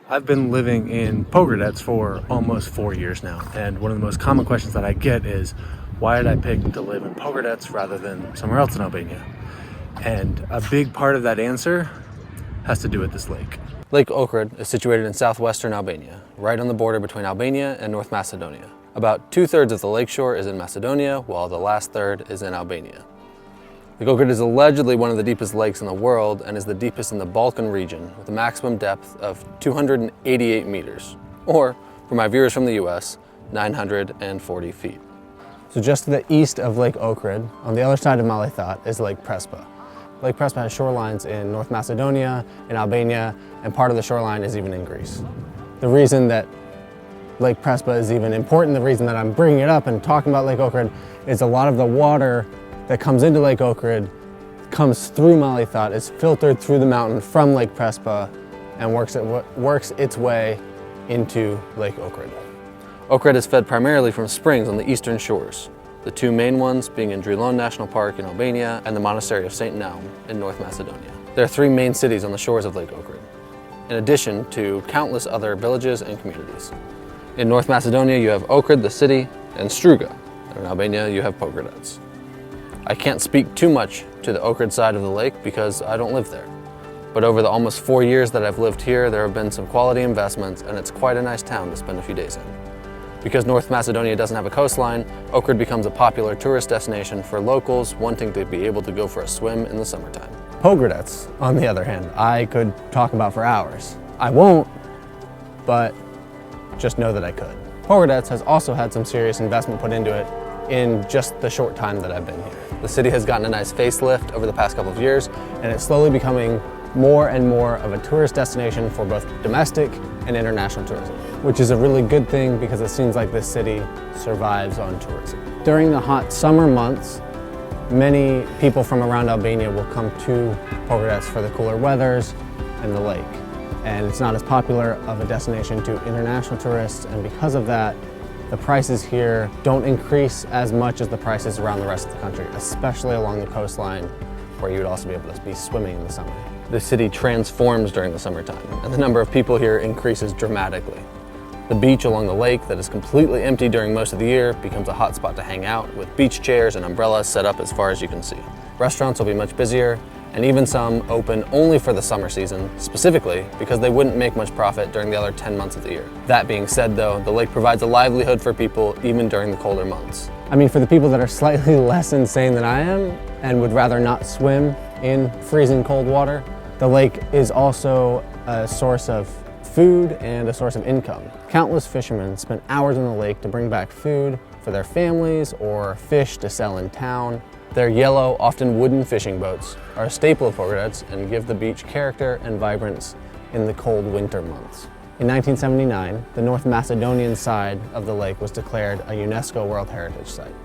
I've been living in Pogradec for almost 4 years now, and one of the most common questions that I get is, why did I pick to live in Pogradec rather than somewhere else in Albania? And a big part of that answer has to do with this lake. Lake Ohrid is situated in southwestern Albania, right on the border between Albania and North Macedonia. About 2/3 of the lakeshore is in Macedonia, while the last third is in Albania. Lake Ohrid is allegedly one of the deepest lakes in the world and is the deepest in the Balkan region, with a maximum depth of 288 meters, or, for my viewers from the US, 940 feet. So just to the east of Lake Ohrid, on the other side of Leithart, is Lake Prespa. Lake Prespa has shorelines in North Macedonia, in Albania, and part of the shoreline is even in Greece. The reason that Lake Prespa is even important, the reason that I'm bringing it up and talking about Lake Ohrid, is a lot of the water that comes into Lake Ohrid comes through Leithart, is filtered through the mountain from Lake Prespa, and works its way into Lake Ohrid. Ohrid is fed primarily from springs on the eastern shores, the two main ones being in Drilon National Park in Albania and the Monastery of St. Naum in North Macedonia. There are three main cities on the shores of Lake Ohrid, in addition to countless other villages and communities. In North Macedonia you have Ohrid, the city, and Struga. In Albania you have Pogradec. I can't speak too much to the Ohrid side of the lake because I don't live there. But over the almost 4 years that I've lived here, there have been some quality investments, and it's quite a nice town to spend a few days in. Because North Macedonia doesn't have a coastline, Ohrid becomes a popular tourist destination for locals wanting to be able to go for a swim in the summertime. Pogradec, on the other hand, I could talk about for hours. I won't, but just know that I could. Pogradec has also had some serious investment put into it in just the short time that I've been here. The city has gotten a nice facelift over the past couple of years, and it's slowly becoming more and more of a tourist destination for both domestic and international tourism, which is a really good thing because it seems like this city survives on tourism. During the hot summer months, many people from around Albania will come to Pogradec for the cooler weathers and the lake. And it's not as popular of a destination to international tourists, and because of that, the prices here don't increase as much as the prices around the rest of the country, especially along the coastline, where you would also be able to be swimming in the summer. The city transforms during the summertime, and the number of people here increases dramatically. The beach along the lake that is completely empty during most of the year becomes a hot spot to hang out, with beach chairs and umbrellas set up as far as you can see. Restaurants will be much busier, and even some open only for the summer season, specifically because they wouldn't make much profit during the other 10 months of the year. That being said though, the lake provides a livelihood for people even during the colder months. I mean, for the people that are slightly less insane than I am and would rather not swim in freezing cold water, the lake is also a source of food and a source of income. Countless fishermen spend hours on the lake to bring back food for their families or fish to sell in town. Their yellow, often wooden fishing boats are a staple of Pogradec and give the beach character and vibrance in the cold winter months. In 1979, the North Macedonian side of the lake was declared a UNESCO World Heritage Site.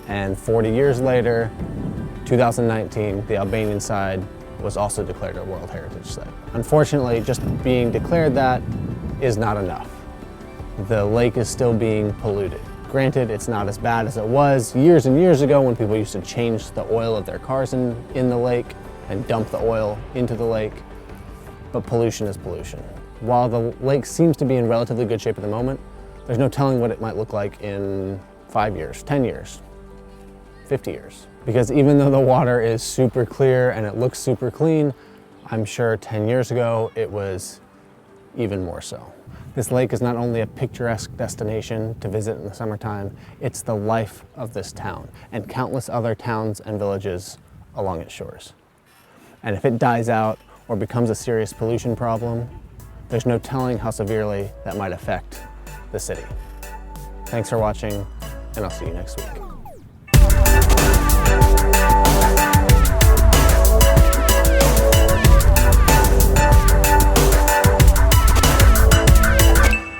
And 40 years later, 2019, the Albanian side was also declared a World Heritage Site. Unfortunately, just being declared that is not enough. The lake is still being polluted. Granted, it's not as bad as it was years and years ago when people used to change the oil of their cars in the lake and dump the oil into the lake, but pollution is pollution. While the lake seems to be in relatively good shape at the moment, there's no telling what it might look like in 5 years, 10 years, 50 years. Because even though the water is super clear and it looks super clean, I'm sure 10 years ago it was even more so. This lake is not only a picturesque destination to visit in the summertime, it's the life of this town and countless other towns and villages along its shores. And if it dies out or becomes a serious pollution problem, there's no telling how severely that might affect the city. Thanks for watching, and I'll see you next week.